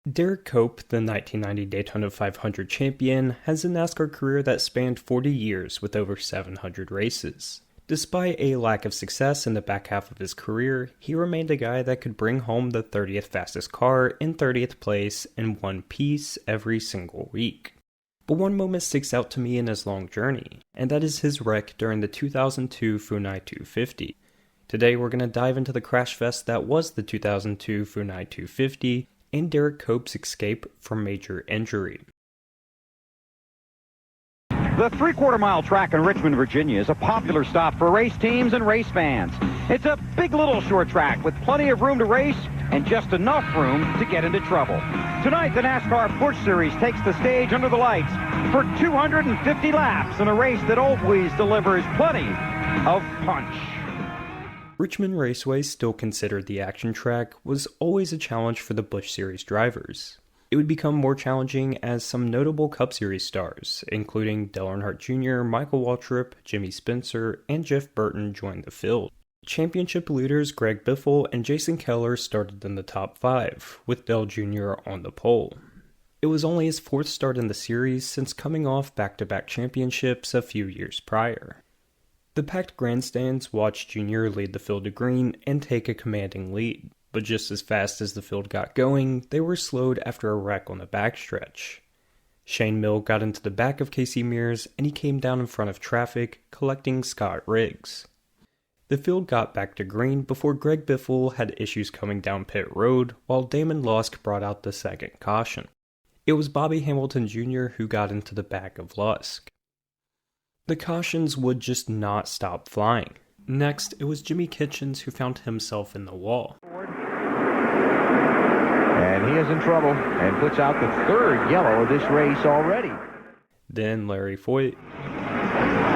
Derrike Cope, the 1990 Daytona 500 champion, has a NASCAR career that spanned 40 years with over 700 races. Despite a lack of success in the back half of his career, he remained a guy that could bring home the 30th fastest car in 30th place in one piece every single week. But one moment sticks out to me in his long journey, and that is his wreck during the 2002 Funai 250. Today we're going to dive into the crash fest that was the 2002 Funai 250 and Derrike Cope's escape from major injury. The three-quarter-mile track in Richmond, Virginia is a popular stop for race teams and race fans. It's a big little short track with plenty of room to race and just enough room to get into trouble. Tonight, the NASCAR Busch Series takes the stage under the lights for 250 laps in a race that always delivers plenty of punch. Richmond Raceway, still considered the action track, was always a challenge for the Busch Series drivers. It would become more challenging as some notable Cup Series stars, including Dale Earnhardt Jr., Michael Waltrip, Jimmy Spencer, and Jeff Burton, joined the field. Championship leaders Greg Biffle and Jason Keller started in the top 5, with Dale Jr. on the pole. It was only his 4th start in the series since coming off back-to-back championships a few years prior. The packed grandstands watched Jr. lead the field to green and take a commanding lead, but just as fast as the field got going, they were slowed after a wreck on the backstretch. Shane Mill got into the back of Casey Mears and he came down in front of traffic, collecting Scott Riggs. The field got back to green before Greg Biffle had issues coming down pit road, while Damon Lusk brought out the second caution. It was Bobby Hamilton Jr. who got into the back of Lusk. The cautions would just not stop flying. Next, it was Jimmy Kitchens who found himself in the wall. And he is in trouble and puts out the 3rd yellow of this race already. Then Larry Foyt.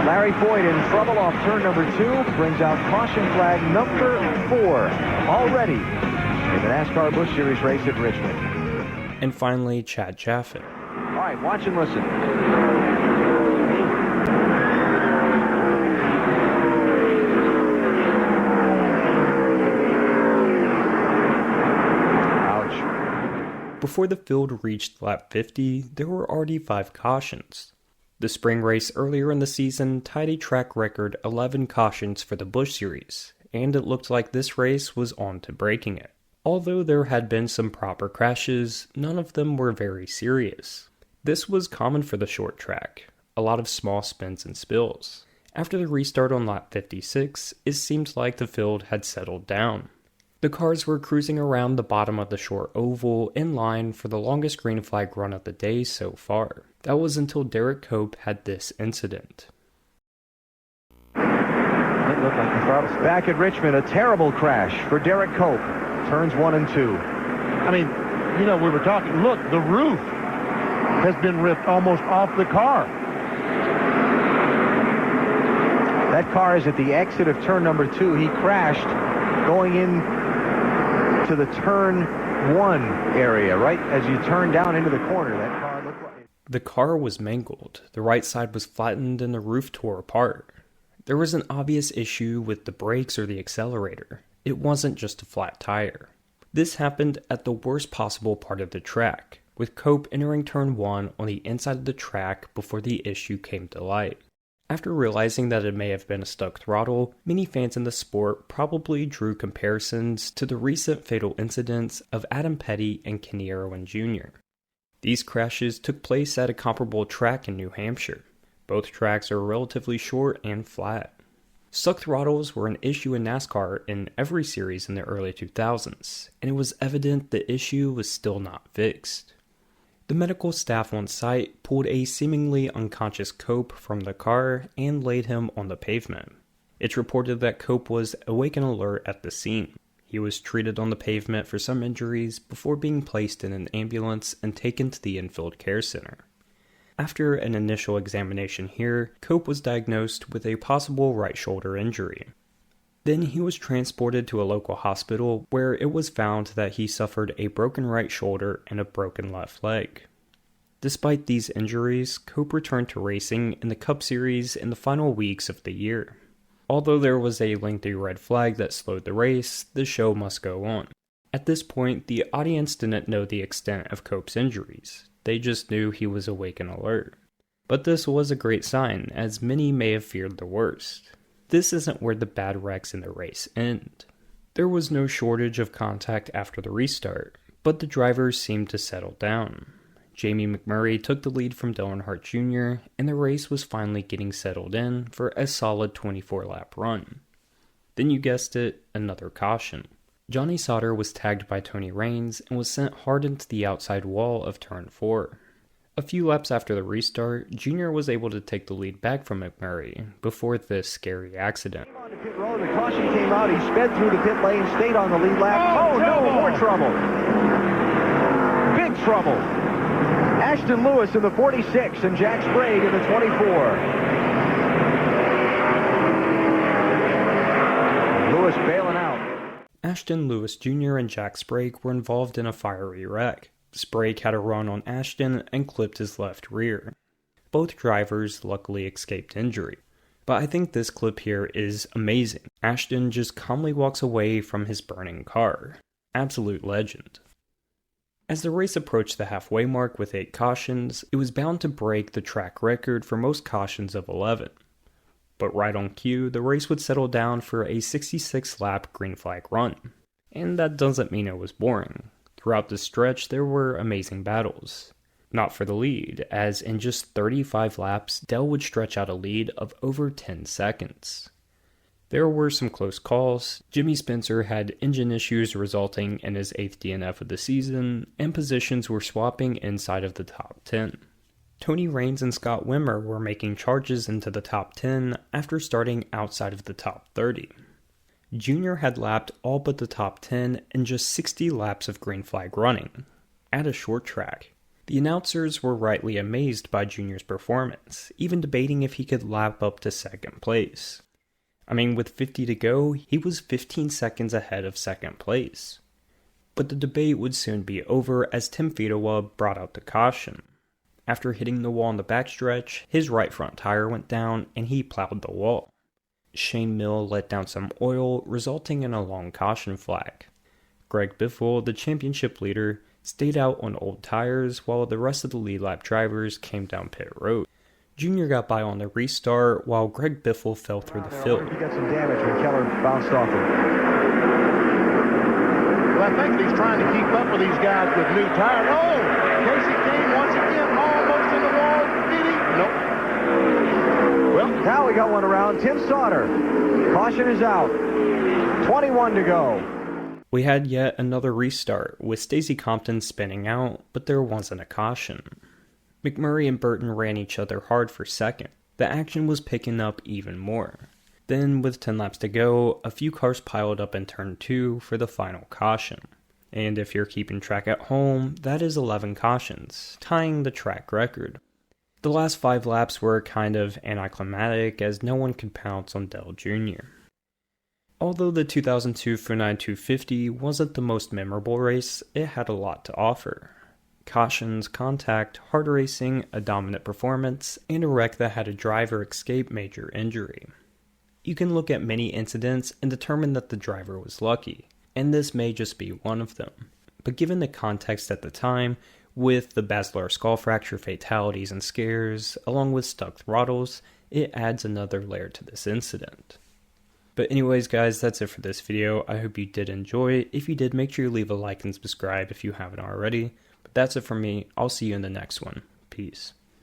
Larry Foyt in trouble off turn number 2, brings out caution flag number 4 already in the NASCAR Busch Series race at Richmond. And finally, Chad Chaffin. All right, watch and listen. Before the field reached lap 50, there were already 5 cautions. The spring race earlier in the season tied a track record 11 cautions for the Busch Series, and it looked like this race was on to breaking it. Although there had been some proper crashes, none of them were very serious. This was common for the short track, a lot of small spins and spills. After the restart on lap 56, it seemed like the field had settled down. The cars were cruising around the bottom of the short oval in line for the longest green flag run of the day so far. That was until Derrike Cope had this incident. Back at Richmond, a terrible crash for Derrike Cope. Turns 1 and 2. I mean, we were talking, look, the roof has been ripped almost off the car. That car is at the exit of turn number 2. He crashed going in to the turn 1 area, right as you turn down into the corner. That car looked like... The car was mangled, the right side was flattened, and the roof tore apart. There was an obvious issue with the brakes or the accelerator. It wasn't just a flat tire. This happened at the worst possible part of the track, with Cope entering turn 1 on the inside of the track before the issue came to light. After realizing that it may have been a stuck throttle, many fans in the sport probably drew comparisons to the recent fatal incidents of Adam Petty and Kenny Irwin Jr. These crashes took place at a comparable track in New Hampshire. Both tracks are relatively short and flat. Stuck throttles were an issue in NASCAR in every series in the early 2000s, and it was evident the issue was still not fixed. The medical staff on site pulled a seemingly unconscious Cope from the car and laid him on the pavement. It's reported that Cope was awake and alert at the scene. He was treated on the pavement for some injuries before being placed in an ambulance and taken to the infield care center. After an initial examination here, Cope was diagnosed with a possible right shoulder injury. Then he was transported to a local hospital where it was found that he suffered a broken right shoulder and a broken left leg. Despite these injuries, Cope returned to racing in the Cup Series in the final weeks of the year. Although there was a lengthy red flag that slowed the race, the show must go on. At this point, the audience didn't know the extent of Cope's injuries. They just knew he was awake and alert. But this was a great sign, as many may have feared the worst. This isn't where the bad wrecks in the race end. There was no shortage of contact after the restart, but the drivers seemed to settle down. Jamie McMurray took the lead from Dale Earnhardt Jr., and the race was finally getting settled in for a solid 24-lap run. Then you guessed it, another caution. Johnny Sauter was tagged by Tony Raines and was sent hard into the outside wall of Turn 4. A few laps after the restart, Jr. was able to take the lead back from McMurray before this scary accident. On the pit road, the caution came out. He sped through the pit lane, stayed on the lead lap. Oh no, more trouble. Big trouble. Ashton Lewis in the 46 and Jack Sprague in the 24. Lewis bailing out. Ashton Lewis Jr. and Jack Sprague were involved in a fiery wreck. Sprague had a run on Ashton and clipped his left rear. Both drivers luckily escaped injury. But I think this clip here is amazing. Ashton just calmly walks away from his burning car. Absolute legend. As the race approached the halfway mark with 8 cautions, it was bound to break the track record for most cautions of 11. But right on cue, the race would settle down for a 66-lap green flag run. And that doesn't mean it was boring. Throughout the stretch, there were amazing battles. Not for the lead, as in just 35 laps, Dale would stretch out a lead of over 10 seconds. There were some close calls. Jimmy Spencer had engine issues resulting in his 8th DNF of the season, and positions were swapping inside of the top 10. Tony Raines and Scott Wimmer were making charges into the top 10 after starting outside of the top 30. Junior had lapped all but the top 10 in just 60 laps of green flag running, at a short track. The announcers were rightly amazed by Junior's performance, even debating if he could lap up to second place. I mean, with 50 to go, he was 15 seconds ahead of second place. But the debate would soon be over as Tim Fedewa brought out the caution. After hitting the wall in the backstretch, his right front tire went down and he plowed the wall. Shane Mill let down some oil, resulting in a long caution flag. Greg Biffle, the championship leader, stayed out on old tires while the rest of the lead lap drivers came down pit road. Junior got by on the restart while Greg Biffle fell through the field. He got some damage when Keller bounced off him. Well, I think he's trying to keep up with these guys with new tires. Oh, Casey Kane once again almost in the wall. Did he? Nope. Well, now we got one around. Tim Sauter. Caution is out. 21 to go. We had yet another restart, with Stacey Compton spinning out, but there wasn't a caution. McMurray and Burton ran each other hard for second. The action was picking up even more. Then, with 10 laps to go, a few cars piled up in turn 2 for the final caution. And if you're keeping track at home, that is 11 cautions, tying the track record. The last 5 laps were kind of anticlimactic as no one could pounce on Dale Jr. Although the 2002 Funai 250 wasn't the most memorable race, it had a lot to offer. Cautions, contact, hard racing, a dominant performance, and a wreck that had a driver escape major injury. You can look at many incidents and determine that the driver was lucky, and this may just be one of them. But given the context at the time, with the basilar skull fracture fatalities and scares, along with stuck throttles, it adds another layer to this incident. But anyways guys, that's it for this video. I hope you did enjoy. If you did, make sure you leave a like and subscribe if you haven't already. But that's it from me. I'll see you in the next one. Peace.